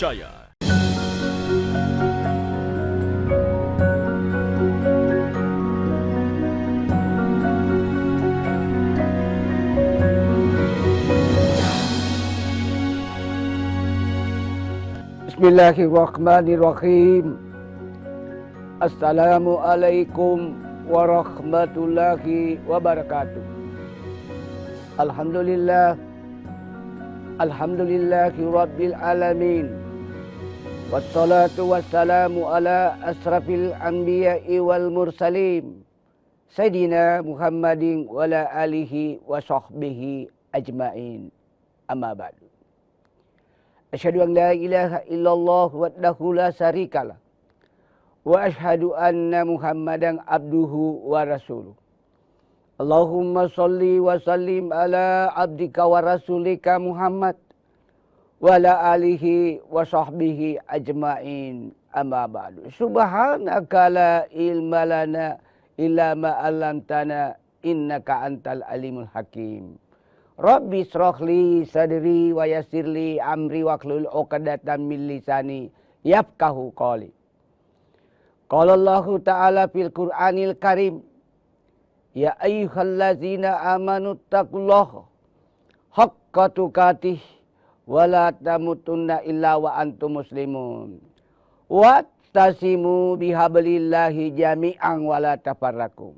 terpercaya. Bismillahirrahmanirrahim. Assalamualaikum warahmatullahi wabarakatuh. Alhamdulillahi rabbil alamin. Wassalatu wassalamu ala asrafil anbiya'i wal mursalin. Sayyidina Muhammadin wa ala alihi wa sahbihi ajma'in. Amma ba'du. Asyhadu an la ilaha illallah wahdahu la syarikalah. Wa asyhadu anna Muhammadan abduhu wa rasuluh. Allahumma salli wa sallim ala abdika wa rasulika Muhammad wa ala alihi wa sahbihi ajma'in. Amma ba'du. Subhanaka la ilma lana illa ma 'allamtana innaka antal alimul hakim. Rabbi shrahli sadri wa yassirli amri wahlul 'uqdatam min lisani yafqahu qawli. Qala Allah Ta'ala fil Qur'anil Karim, ya ayyuhallazina amanu taqullaha haqqa tuqatih wa la tamutunna illa wa antum muslimun. Wattasimu bihablillahi jami'an wa la tafarraqu.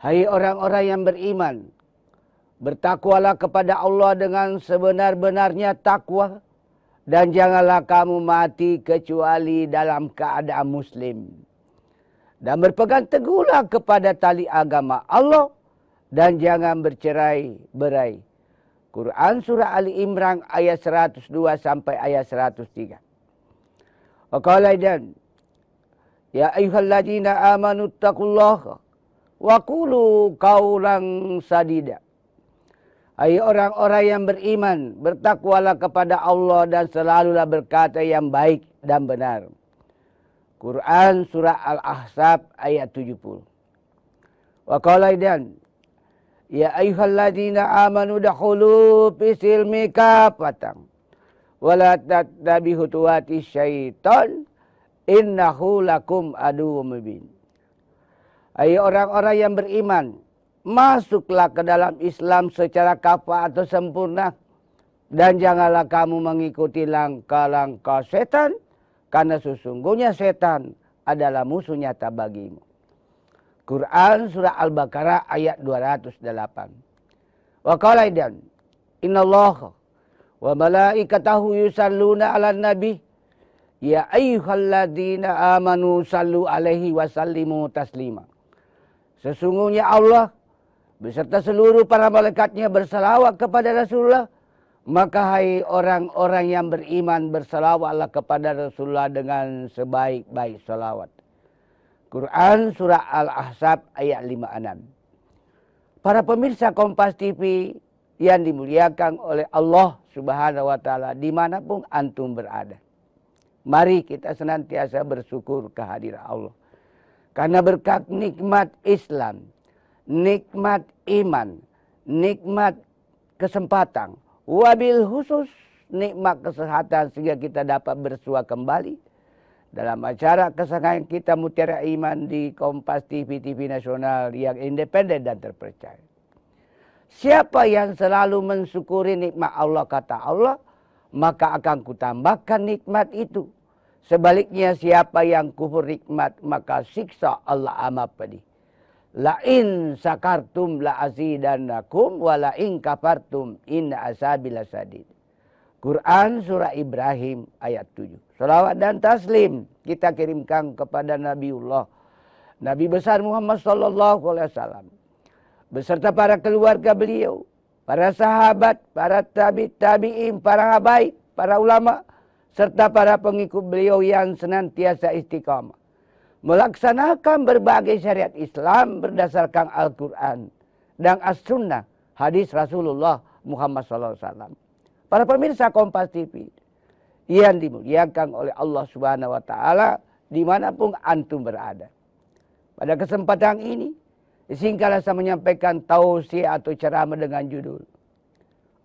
Hai orang-orang yang beriman, bertakwalah kepada Allah dengan sebenar-benarnya takwa, dan janganlah kamu mati kecuali dalam keadaan muslim. Dan berpegang teguhlah kepada tali agama Allah dan jangan bercerai-berai. Quran surah Ali Imran ayat 102 sampai ayat 103. Qala aidan ya ayyuhalladzina amanu taqullaha wa qulu qawlan sadida. Hai orang-orang yang beriman, bertakwalah kepada Allah dan selalulah berkata yang baik dan benar. Quran surah Al-Ahzab ayat 70. Wa qala aidan ya ayyuhalladzina amanu dakhulu fis silmi kafatan wa la tattabi'u khutuwatis syaitan innahu lakum aduwwum mubin. Hai orang-orang yang beriman, masuklah ke dalam Islam secara kafah atau sempurna, dan janganlah kamu mengikuti langkah-langkah setan, karena sesungguhnya setan adalah musuh nyata bagimu. Quran surah Al-Baqarah ayat 208. Wa qala aidan innallaha wa malaikatahu yusalluna 'alan nabi ya ayyuhalladzina amanu sallu alaihi wa sallimu taslima. Sesungguhnya Allah beserta seluruh para malaikatnya bersalawat kepada Rasulullah, maka hai orang-orang yang beriman bersalawatlah kepada Rasulullah dengan sebaik-baik salawat. Quran surah Al-Ahzab ayat 56. Para pemirsa Kompas TV yang dimuliakan oleh Allah Subhanahu wa Ta'ala dimanapun antum berada, mari kita senantiasa bersyukur kehadiran Allah. Karena berkat nikmat Islam, nikmat iman, nikmat kesempatan, wabil khusus nikmat kesehatan, sehingga kita dapat bersua kembali dalam acara kesayangan kita Mutiara Iman di Kompas TV, TV nasional yang independen dan terpercaya. Siapa yang selalu mensyukuri nikmat Allah, kata Allah, maka akan kutambahkan nikmat itu. Sebaliknya siapa yang kufur nikmat, maka siksa Allah amat pedih. La in sakartum la azidannakum wa la in kafartum inna azabi lasadid. Quran surah Ibrahim ayat 7. Salawat dan taslim kita kirimkan kepada Nabiullah, Nabi besar Muhammad sallallahu alaihi wasallam, beserta para keluarga beliau, para sahabat, para tabi'in, para habaib, para ulama, serta para pengikut beliau yang senantiasa istiqamah melaksanakan berbagai syariat Islam berdasarkan Al-Quran dan As-Sunnah, hadis Rasulullah Muhammad SAW. Para pemirsa Kompas TV yang dimuliakan oleh Allah Subhanahu wa Ta'ala dimanapun antum berada. Pada kesempatan ini, singkatlah saya menyampaikan tausiah atau ceramah dengan judul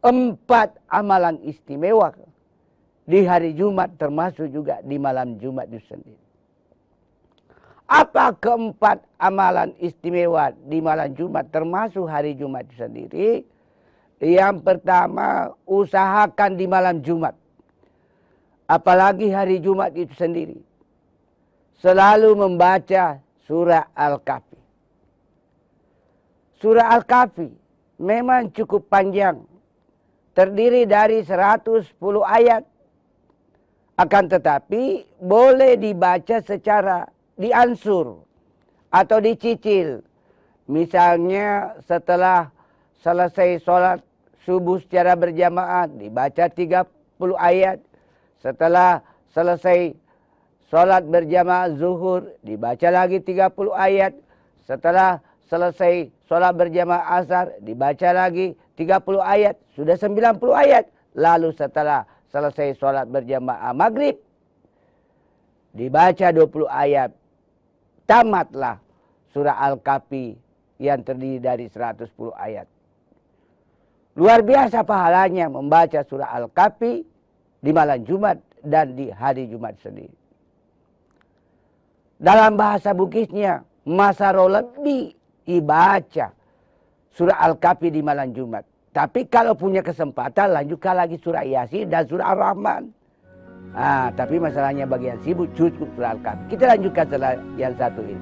4 amalan istimewa di hari Jumat, termasuk juga di malam Jumat itu sendiri. Apa keempat amalan istimewa di malam Jumat, termasuk hari Jumat itu sendiri? Yang pertama, usahakan di malam Jumat, apalagi hari Jumat itu sendiri, selalu membaca surah Al-Kahfi. Surah Al-Kahfi memang cukup panjang, terdiri dari 110 ayat. Akan tetapi boleh dibaca secara diansur atau dicicil. Misalnya setelah selesai sholat subuh secara berjamaah dibaca 30 ayat. Setelah selesai sholat berjamaah zuhur dibaca lagi 30 ayat. Setelah selesai sholat berjamaah asar dibaca lagi 30 ayat. Sudah 90 ayat. Lalu setelah selesai sholat berjamaah maghrib dibaca 20 ayat. Tamatlah surah Al-Kahfi yang terdiri dari 110 ayat. Luar biasa pahalanya membaca surah Al-Kahfi di malam Jumat dan di hari Jumat sendiri. Dalam bahasa Bugisnya, masaro lebih dibaca surah Al-Kahfi di malam Jumat. Tapi kalau punya kesempatan lanjutkan lagi surah Yasin dan surah Ar-Rahman. Tapi masalahnya bagi yang sibuk cukup surah Al-Kahfi. Kita lanjutkan setelah yang satu ini.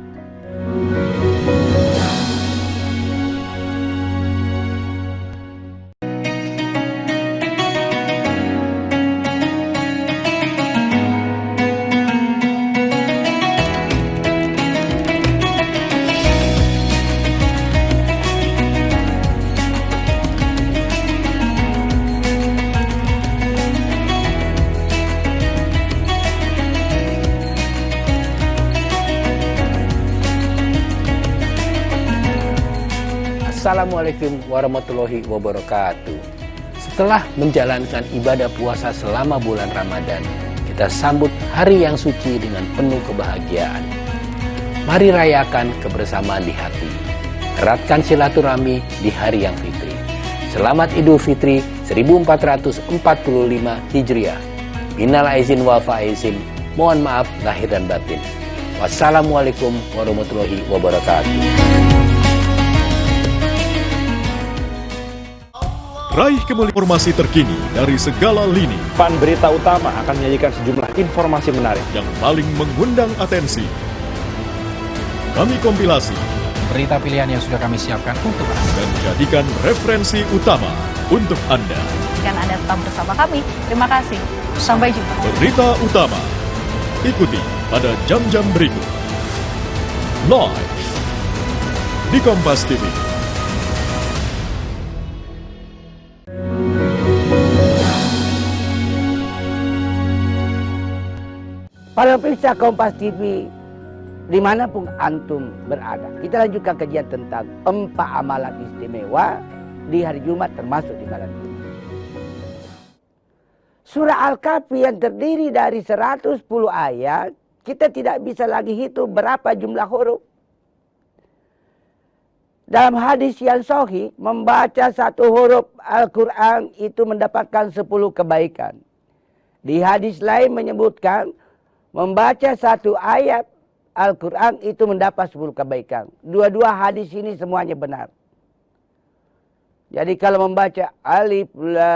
Assalamualaikum warahmatullahi wabarakatuh. Setelah menjalankan ibadah puasa selama bulan Ramadan, kita sambut hari yang suci dengan penuh kebahagiaan. Mari rayakan kebersamaan di hati. Eratkan silaturahmi di hari yang fitri. Selamat Idul Fitri 1445 Hijriah. Minal aizin wal faizin. Mohon maaf lahir dan batin. Wassalamualaikum warahmatullahi wabarakatuh. Raih kembali informasi terkini dari segala lini Pan Berita Utama akan menyajikan sejumlah informasi menarik yang paling mengundang atensi. Kami kompilasi berita pilihan yang sudah kami siapkan untuk Anda dan jadikan referensi utama untuk Anda. Dan Anda tetap bersama kami. Terima kasih. Sampai jumpa. Berita utama ikuti pada jam-jam berikut. Live di Kompas TV. Para pemirsa Kompas TV, dimanapun antum berada, kita lanjutkan kajian tentang 4 amalan istimewa di hari Jumat, termasuk di malam Jumat. Surah Al-Kahfi yang terdiri dari 110 ayat, kita tidak bisa lagi hitung berapa jumlah huruf. Dalam hadis yang sahih, membaca satu huruf Al-Quran itu mendapatkan 10 kebaikan. Di hadis lain menyebutkan, membaca satu ayat Al-Quran itu mendapat 10 kebaikan. Dua-dua hadis ini semuanya benar. Jadi kalau membaca Alif Lam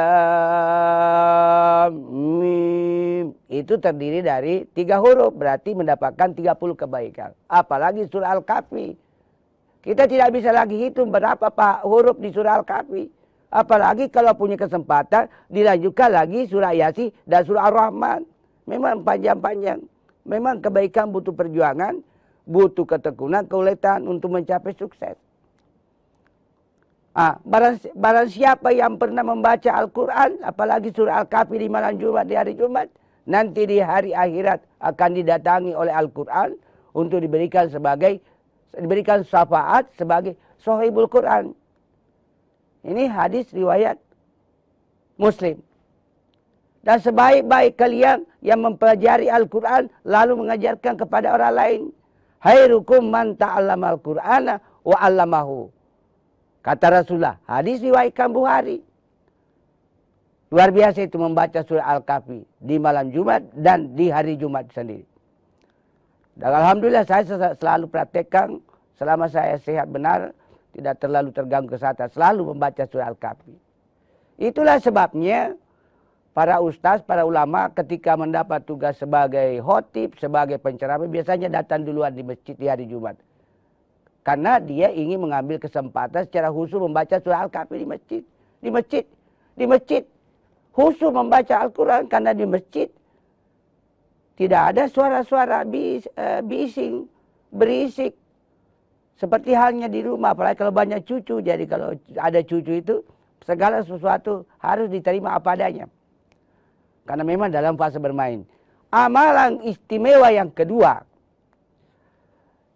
Mim itu terdiri dari 3 huruf. Berarti mendapatkan 30 kebaikan. Apalagi surah Al-Kahfi. Kita tidak bisa lagi hitung berapa huruf di surah Al-Kahfi. Apalagi kalau punya kesempatan dilanjutkan lagi surah Yasin dan surah Ar-Rahman. Memang panjang-panjang. Memang kebaikan butuh perjuangan, butuh ketekunan, keuletan untuk mencapai sukses. Barang siapa yang pernah membaca Al-Quran, apalagi surah Al-Kahfi di malam Jumat, di hari Jumat, nanti di hari akhirat akan didatangi oleh Al-Quran untuk diberikan syafaat sebagai sahibul Quran. Ini hadis riwayat Muslim. Dan sebaik-baik kalian yang mempelajari Al-Quran lalu mengajarkan kepada orang lain. Khairukum man ta'allama al-Qur'ana wa 'allamahu. Kata Rasulullah, hadis riwayatkan Bukhari. Luar biasa itu membaca surah Al-Kahfi di malam Jumat dan di hari Jumat sendiri. Dan alhamdulillah saya selalu praktekkan selama saya sehat benar, tidak terlalu terganggu kesehatan, selalu membaca surah Al-Kahfi. Itulah sebabnya para ustaz, para ulama ketika mendapat tugas sebagai khotib, sebagai penceramah biasanya datang duluan di masjid di hari Jumat. Karena dia ingin mengambil kesempatan secara khusus membaca surah Al-Kahfi di masjid. Di masjid. Khusus membaca Al-Quran karena di masjid tidak ada suara-suara bising, berisik. Seperti halnya di rumah, apalagi kalau banyak cucu. Jadi kalau ada cucu itu segala sesuatu harus diterima apa adanya. Karena memang dalam fase bermain. Amalan istimewa yang kedua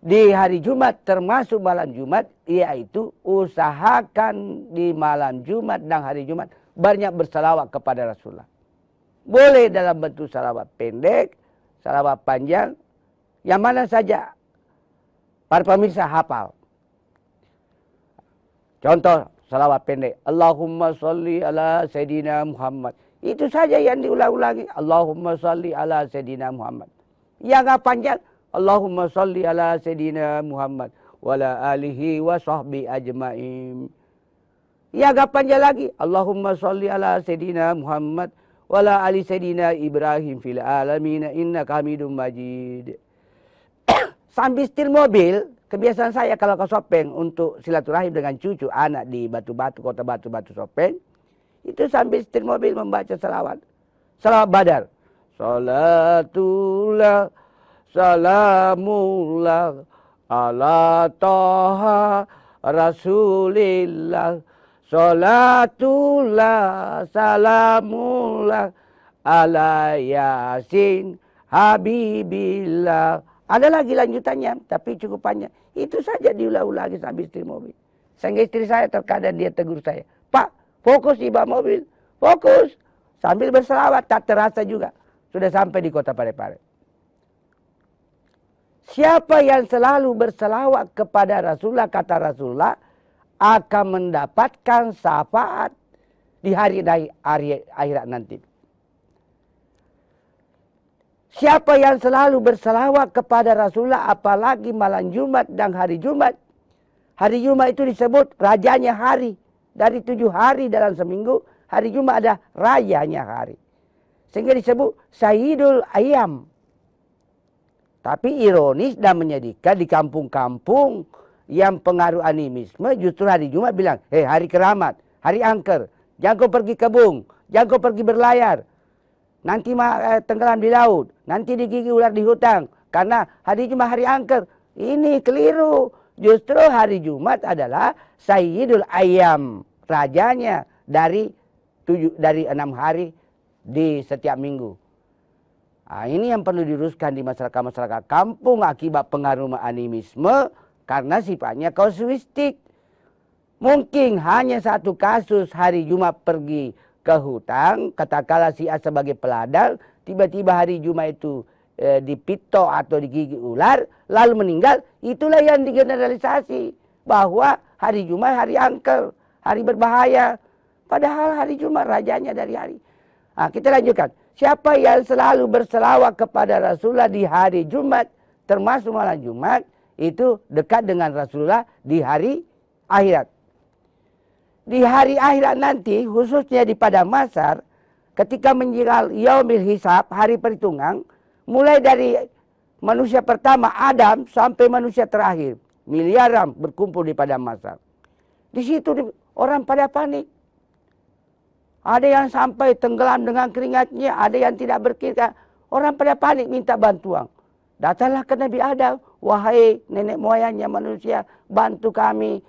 di hari Jumat termasuk malam Jumat, yaitu usahakan di malam Jumat dan hari Jumat banyak bersalawat kepada Rasulullah. Boleh dalam bentuk salawat pendek, salawat panjang, yang mana saja para pemirsa hafal. Contoh salawat pendek, Allahumma sholli ala Sayyidina Muhammad. Itu saja yang diulang-ulangi, Allahumma sholli ala Sayyidina Muhammad. Yang panjang, Allahumma sholli ala Sayyidina Muhammad wala alihi wa sahbihi ajma'in. Ya agak panjang lagi. Allahumma sholli ala Sayyidina Muhammad wala ali Sayyidina Ibrahim fil alamin innaka Hamidum Majid. Sambil setir mobil, kebiasaan saya kalau ke Sopeng untuk silaturahim dengan cucu anak di Batu-Batu, kota Batu-Batu Sopeng, itu sambil setir mobil membaca salawat. Salawat Badar. Salatullah salamullah ala Taha Rasulillah. Salatullah salamullah ala Yasin Habibillah. Ada lagi lanjutannya, tapi cukup panjang. Itu saja diulang-ulangi sambil setir mobil. Sehingga istri saya terkadang dia tegur saya, Pak, fokus di bawah mobil, fokus. Sambil berselawat, tak terasa juga. Sudah sampai di kota Parepare. Siapa yang selalu berselawat kepada Rasulullah, kata Rasulullah, akan mendapatkan syafaat di hari akhirat nanti. Siapa yang selalu berselawat kepada Rasulullah, apalagi malam Jumat dan hari Jumat. Hari Jumat itu disebut rajanya hari. Dari 7 hari dalam seminggu, hari Jumat ada rajanya hari. Sehingga disebut Sayyidul Ayyam. Tapi ironis dan menyedihkan di kampung-kampung yang pengaruh animisme, justru hari Jumat bilang, hari keramat, hari angker, jangan kau pergi kebun, jangan kau pergi berlayar, nanti tenggelam di laut, nanti digigit ular di hutan, karena hari Jumat hari angker. Ini keliru. Justru hari Jumat adalah Sayyidul Ayyam, rajanya dari 6 hari di setiap minggu. Nah, ini yang perlu diluruskan di masyarakat-masyarakat kampung akibat pengaruh animisme. Karena sifatnya kasuistik. Mungkin hanya satu kasus hari Jumat pergi ke hutan, katakanlah si A sebagai peladang, tiba-tiba hari Jumat itu dipitok atau digigit ular, lalu meninggal. Itulah yang digeneralisasi. Bahwa hari Jumat hari angker, hari berbahaya. Padahal hari Jumat rajanya dari hari. Nah, kita lanjutkan. Siapa yang selalu berselawat kepada Rasulullah di hari Jumat, termasuk malam Jumat, itu dekat dengan Rasulullah di hari akhirat. Di hari akhirat nanti, khususnya di Padang Mahsyar, ketika menjelang Yaumil Hisab, hari perhitungan, mulai dari manusia pertama Adam sampai manusia terakhir, miliaran berkumpul di Padang Mahsyar. Di situ orang pada panik. Ada yang sampai tenggelam dengan keringatnya, ada yang tidak berkeringat. Orang pada panik minta bantuan. Datanglah ke Nabi Adam, wahai nenek moyangnya manusia, bantu kami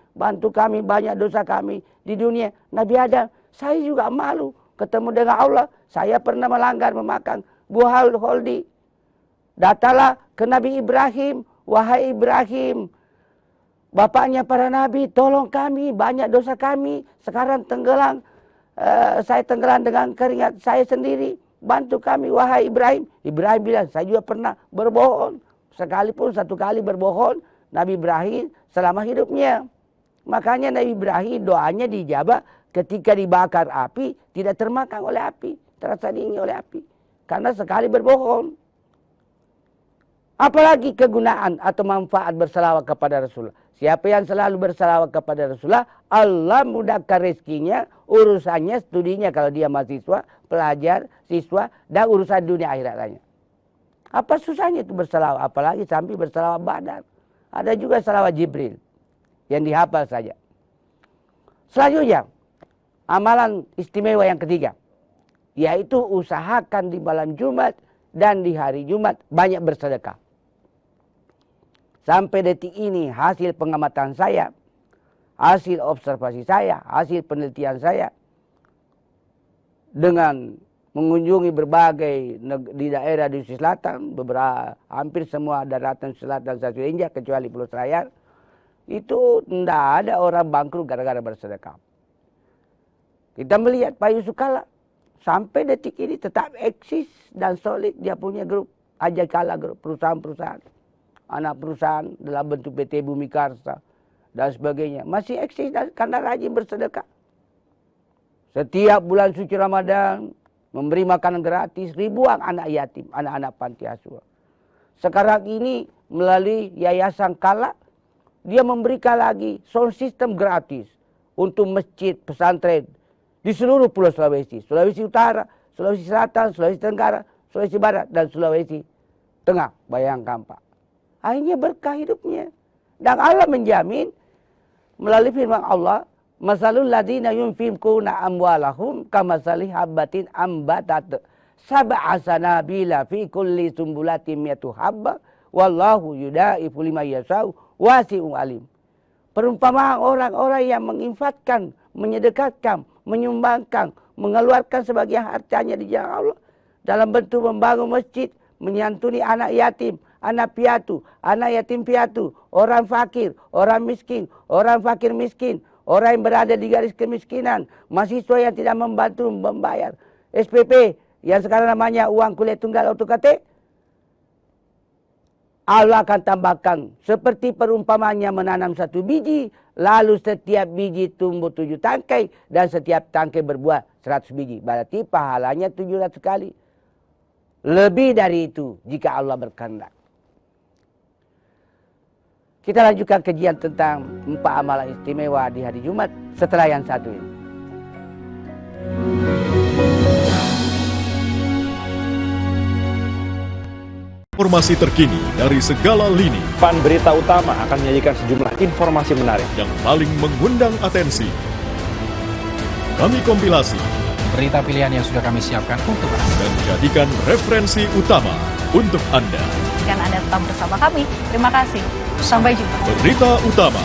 banyak dosa kami di dunia. Nabi Adam, saya juga malu ketemu dengan Allah, saya pernah melanggar memakan buah holdi. Datanglah ke Nabi Ibrahim, wahai Ibrahim, bapaknya para nabi, tolong kami, banyak dosa kami, sekarang tenggelam, saya tenggelam dengan keringat saya sendiri. Bantu kami, wahai Ibrahim. Ibrahim bilang, saya juga pernah berbohong. Sekalipun satu kali berbohong, Nabi Ibrahim selama hidupnya. Makanya Nabi Ibrahim doanya dijabah ketika dibakar api tidak termakan oleh api, terasa dingin oleh api. Karena sekali berbohong. Apalagi kegunaan atau manfaat berselawat kepada Rasulullah. Siapa yang selalu berselawat kepada Rasulullah, Allah mudahkan rezekinya, urusannya, studinya kalau dia mahasiswa, pelajar, siswa, dan urusan dunia akhirat lainnya. Apa susahnya itu berselawat? Apalagi sampai berselawat badar. Ada juga selawat Jibril yang dihafal saja. Selanjutnya, amalan istimewa yang ketiga, yaitu usahakan di malam Jumat dan di hari Jumat banyak bersedekah. Sampai detik ini hasil pengamatan saya, hasil observasi saya, hasil penelitian saya, dengan mengunjungi berbagai di daerah di Sulawesi Selatan, hampir semua daratan selatan Asia India kecuali Pulau Selayar, itu tidak ada orang bangkrut gara-gara bersedekah. Kita melihat Pak Yusuf Kalla sampai detik ini tetap eksis dan solid, dia punya grup Ajai Kalla Group, perusahaan-perusahaan, anak perusahaan dalam bentuk PT Bumi Karsa dan sebagainya, masih eksis karena rajin bersedekah. Setiap bulan suci Ramadan memberi makanan gratis ribuan anak yatim, anak-anak panti asuhan. Sekarang ini melalui Yayasan Kalla, dia memberikan lagi sound system gratis untuk masjid pesantren di seluruh Pulau Sulawesi. Sulawesi Utara, Sulawesi Selatan, Sulawesi Tenggara, Sulawesi Barat, dan Sulawesi Tengah. Bayangkan Pak. Akhirnya berkah hidupnya. Dan Allah menjamin melalui firman Allah, masalul ladina yunfiquna amwalahum kamasali habbatin ambatat sab'a sanabila fi kulli sumbulatin mi'atu habba wallahu yudaifu liman yasha'u wasi'un alim. Perumpamaan orang-orang yang menginfakkan, menyedekatkan, menyumbangkan, mengeluarkan sebagian hartanya di jalan Allah dalam bentuk membangun masjid, menyantuni anak yatim, anak piatu, anak yatim piatu, orang fakir, orang miskin, orang fakir miskin, orang yang berada di garis kemiskinan, mahasiswa yang tidak membantu membayar SPP yang sekarang namanya uang kuliah tunggal UKT, Allah akan tambahkan seperti perumpamannya menanam satu biji, lalu setiap biji tumbuh 7 tangkai dan setiap tangkai berbuah 100 biji. Berarti pahalanya 700 kali. Lebih dari itu jika Allah berkehendak. Kita lanjutkan kajian tentang 4 amalan istimewa di hari Jumat setelah yang satu ini. Informasi terkini dari segala lini Pan Berita Utama akan menyajikan sejumlah informasi menarik yang paling mengundang atensi. Kami kompilasi Berita pilihan yang sudah kami siapkan untuk Anda. dan jadikan referensi utama untuk Anda. Dan Anda tetap bersama kami. Terima kasih. Sampai jumpa. Berita utama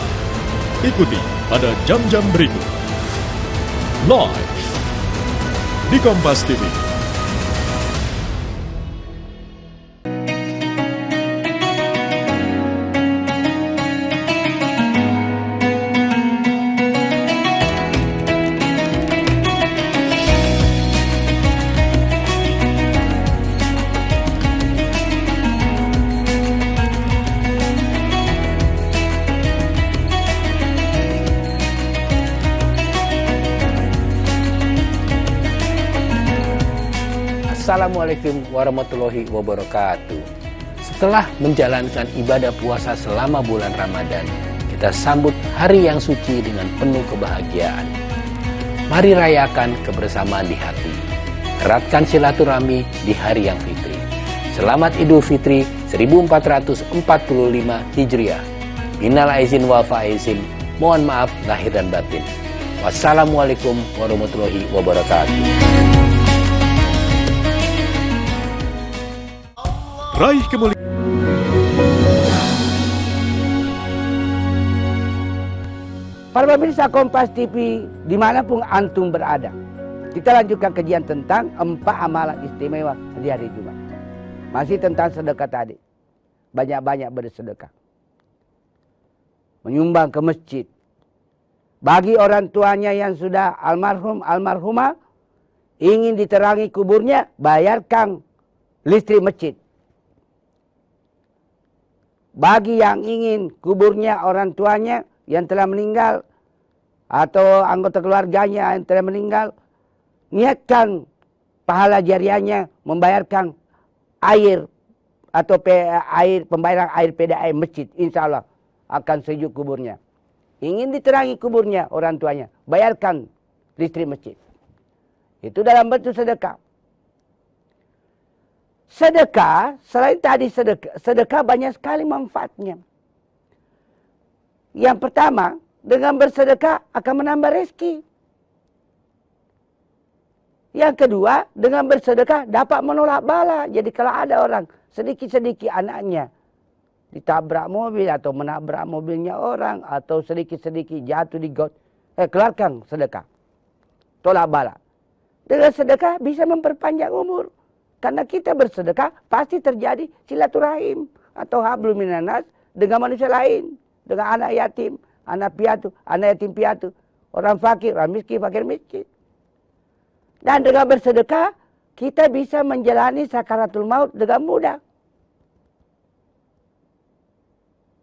ikuti pada jam-jam berikut. Live di Kompas TV. Assalamualaikum warahmatullahi wabarakatuh. Setelah menjalankan ibadah puasa selama bulan Ramadan, kita sambut hari yang suci dengan penuh kebahagiaan. Mari rayakan kebersamaan di hati. Eratkan silaturahmi di hari yang fitri. Selamat Idul Fitri 1445 Hijriah. Minal aizin wal faizin. Mohon maaf lahir dan batin. Wassalamualaikum warahmatullahi wabarakatuh. Raih kemuliaan. Para pemirsa Kompas TV dimanapun antum berada, kita lanjutkan kajian tentang 4 amalan istimewa di hari Jumat. Masih tentang sedekah tadi. Banyak-banyak bersedekah. Menyumbang ke masjid. Bagi orang tuanya yang sudah almarhum, almarhumah, ingin diterangi kuburnya, bayarkan listrik masjid. Bagi yang ingin kuburnya orang tuanya yang telah meninggal atau anggota keluarganya yang telah meninggal, niatkan pahala jariahnya membayarkan air atau pembayaran air PDAM masjid, insya Allah akan sejuk kuburnya. Ingin diterangi kuburnya orang tuanya, bayarkan listrik masjid. Itu dalam bentuk sedekah. Sedekah, selain tadi sedekah banyak sekali manfaatnya. Yang pertama, dengan bersedekah akan menambah rezeki. Yang kedua, dengan bersedekah dapat menolak bala. Jadi kalau ada orang sedikit-sedikit anaknya ditabrak mobil atau menabrak mobilnya orang atau sedikit-sedikit jatuh di got, keluarkan sedekah. Tolak bala. Dengan sedekah bisa memperpanjang umur. Karena kita bersedekah pasti terjadi silaturahim atau hablum minanas dengan manusia lain, dengan anak yatim, anak piatu, anak yatim piatu, orang fakir, orang miskin, fakir miskin. Dan dengan bersedekah kita bisa menjalani sakaratul maut dengan mudah.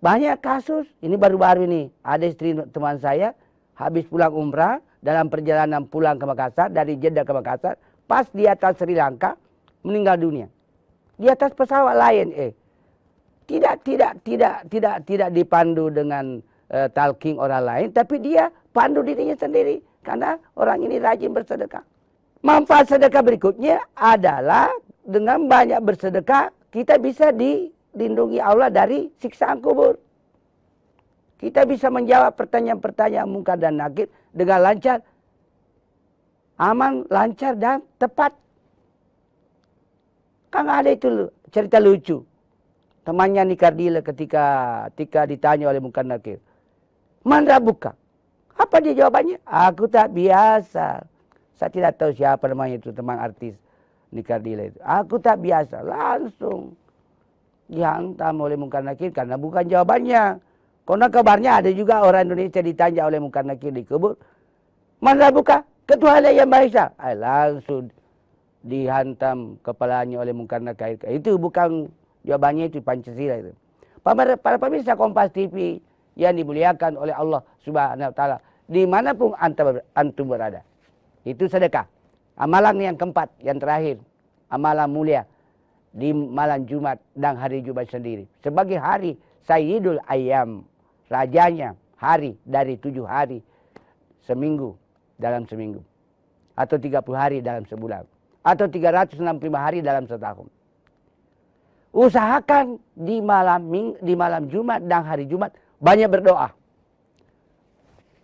Banyak kasus, ini baru-baru ini, ada istri teman saya habis pulang umrah dalam perjalanan pulang ke Makassar, dari Jeddah ke Makassar, pas di atas Sri Lanka, meninggal dunia. Di atas pesawat Lion Air. Tidak dipandu dengan talking orang lain, tapi dia pandu dirinya sendiri. Karena orang ini rajin bersedekah. Manfaat sedekah berikutnya adalah dengan banyak bersedekah, kita bisa dilindungi Allah dari siksaan kubur. Kita bisa menjawab pertanyaan-pertanyaan mungkar dan nakir dengan lancar, aman, lancar, dan tepat. Kan ada itu cerita lucu. Temannya Nikardila ketika ditanya oleh Munkar Nakir. Man rabuka? Apa dia jawabannya? Aku tak biasa. Saya tidak tahu siapa namanya itu, teman artis Nikardila itu. Aku tak biasa. Langsung dihantam oleh Munkar Nakir karena bukan jawabannya. Karena kabarnya ada juga orang Indonesia ditanya oleh Munkar Nakir di kubur. Man rabuka? Ketuhanan yang Maha Esa. Langsung dihantam kepalanya oleh Munkar Nakir. Itu bukan jawabannya, itu Pancasila itu. Para pemirsa Kompas TV yang dimuliakan oleh Allah Subhanahu wa taala, dimanapun antum berada. Itu sedekah. Amalan yang keempat, yang terakhir, amalan mulia di malam Jumat dan hari Jumat sendiri. Sebagai hari Sayyidul Ayyam, rajanya hari dari 7 hari seminggu dalam seminggu. Atau 30 hari dalam sebulan. Atau 365 hari dalam setahun. Usahakan di malam Jumat dan hari Jumat banyak berdoa.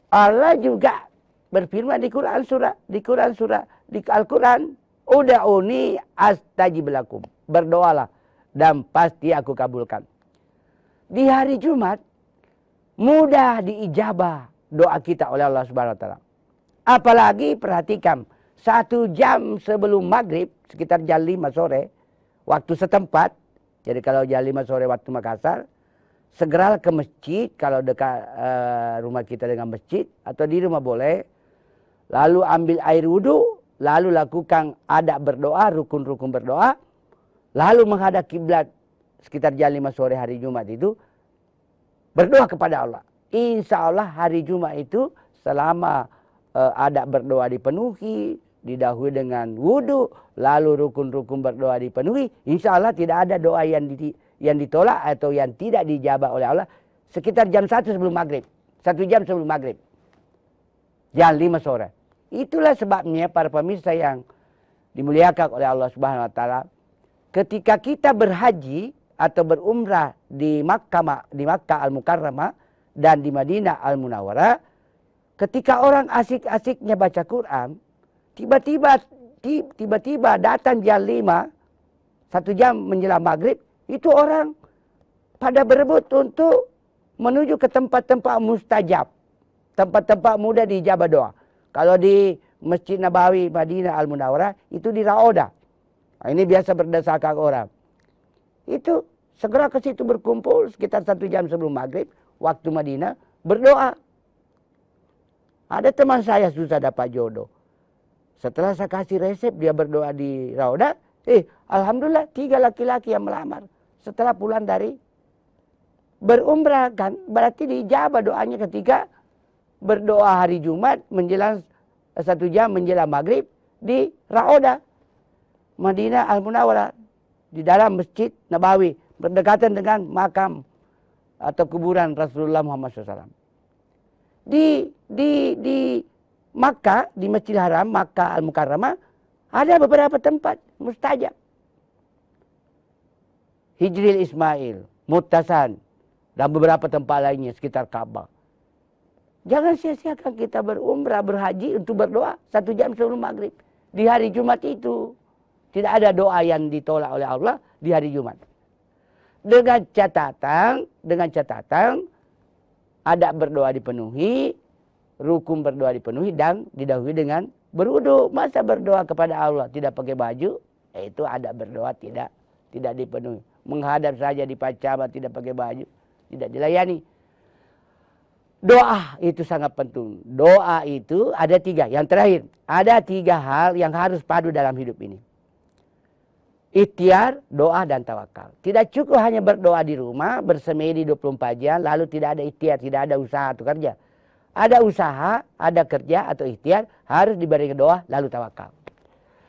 Allah juga berfirman di Al-Quran, uda'uni astajib lakum. Berdoalah dan pasti aku kabulkan. Di hari Jumat mudah diijabah doa kita oleh Allah Subhanahu wa taala. Apalagi perhatikan, 1 jam sebelum maghrib, sekitar jam 5 sore, waktu setempat, jadi kalau jam 5 sore waktu Makassar, segeralah ke masjid, kalau dekat rumah kita dengan masjid, atau di rumah boleh, lalu ambil air wudhu, lalu lakukan adab berdoa, rukun-rukun berdoa, lalu menghadap kiblat sekitar jam 5 sore hari Jumat itu, berdoa kepada Allah. Insya Allah hari Jumat itu selama adab berdoa dipenuhi, didahului dengan wudhu, lalu rukun-rukun berdoa dipenuhi, insya Allah tidak ada doa yang ditolak atau yang tidak dijabah oleh Allah sekitar jam 1 sebelum maghrib. 1 jam sebelum maghrib. Jam 5 sore. Itulah sebabnya para pemirsa yang dimuliakan oleh Allah Subhanahu wa taala, ketika kita berhaji atau berumrah di Makkah Al-Mukarramah dan di Madinah Al-Munawwarah, ketika orang asik-asiknya baca Quran, tiba-tiba datang jam 5, 1 jam menjelang maghrib, itu orang pada berebut untuk menuju ke tempat-tempat mustajab, tempat-tempat mudah diijabah doa. Kalau di Masjid Nabawi Madinah Al-Munawwarah, itu di Raudah. Nah, ini biasa berdasarkan orang. Itu segera ke situ berkumpul sekitar 1 jam sebelum maghrib, waktu Madinah, berdoa. Ada teman saya susah dapat jodoh. Setelah saya kasih resep, dia berdoa di Raudah. Alhamdulillah 3 laki-laki yang melamar. Setelah pulang dari berumrah kan, berarti diijabah doanya ketika berdoa hari Jumat menjelang 1 jam menjelang maghrib di Raudah Madinah Al-Munawwarah, di dalam Masjid Nabawi, berdekatan dengan makam atau kuburan Rasulullah Muhammad SAW. Di Makkah, di Masjidil Haram, Makkah Al-Mukarramah, ada beberapa tempat mustajab. Hijril Ismail, Muttasan, dan beberapa tempat lainnya sekitar Ka'bah. Jangan sia-siakan kita berumrah, berhaji untuk berdoa 1 jam sebelum maghrib. Di hari Jumat itu. Tidak ada doa yang ditolak oleh Allah di hari Jumat. Dengan catatan adab berdoa dipenuhi, rukun berdoa dipenuhi, dan didahului dengan berwudu. Masa berdoa kepada Allah tidak pakai baju, itu adab berdoa tidak dipenuhi. Menghadap saja di pacamat tidak pakai baju, tidak dilayani. Doa itu sangat penting. Doa itu ada 3. Yang terakhir, ada 3 hal yang harus padu dalam hidup ini. Ikhtiar, doa, dan tawakal. Tidak cukup hanya berdoa di rumah, bersemedi 24 jam, lalu tidak ada ikhtiar, tidak ada usaha atau kerja. Ada usaha, ada kerja atau ikhtiar, harus diberi doa, lalu tawakal.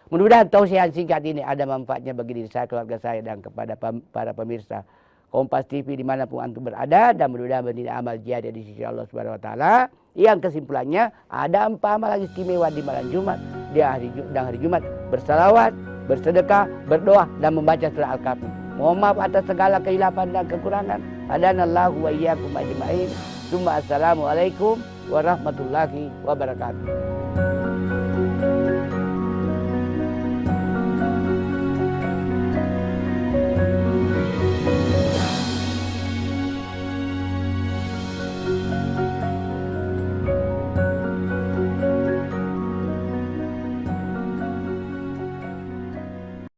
Mudah-mudahan tausiah singkat ini ada manfaatnya bagi diri saya, keluarga saya, dan kepada para pemirsa Kompas TV dimanapun antum berada, dan mudah-mudahan bernilai amal jihad di sisi Allah Subhanahu Wa Taala. Yang kesimpulannya, ada 4 amalan istimewa di malam Jumat, di hari Jumat: bersalawat, bersedekah, berdoa, dan membaca surah Al-Kahfi. Mohon maaf atas segala kehilapan dan kekurangan. Hadanallahu wa iyyakum ajma'in. Assalamualaikum warahmatullahi wabarakatuh.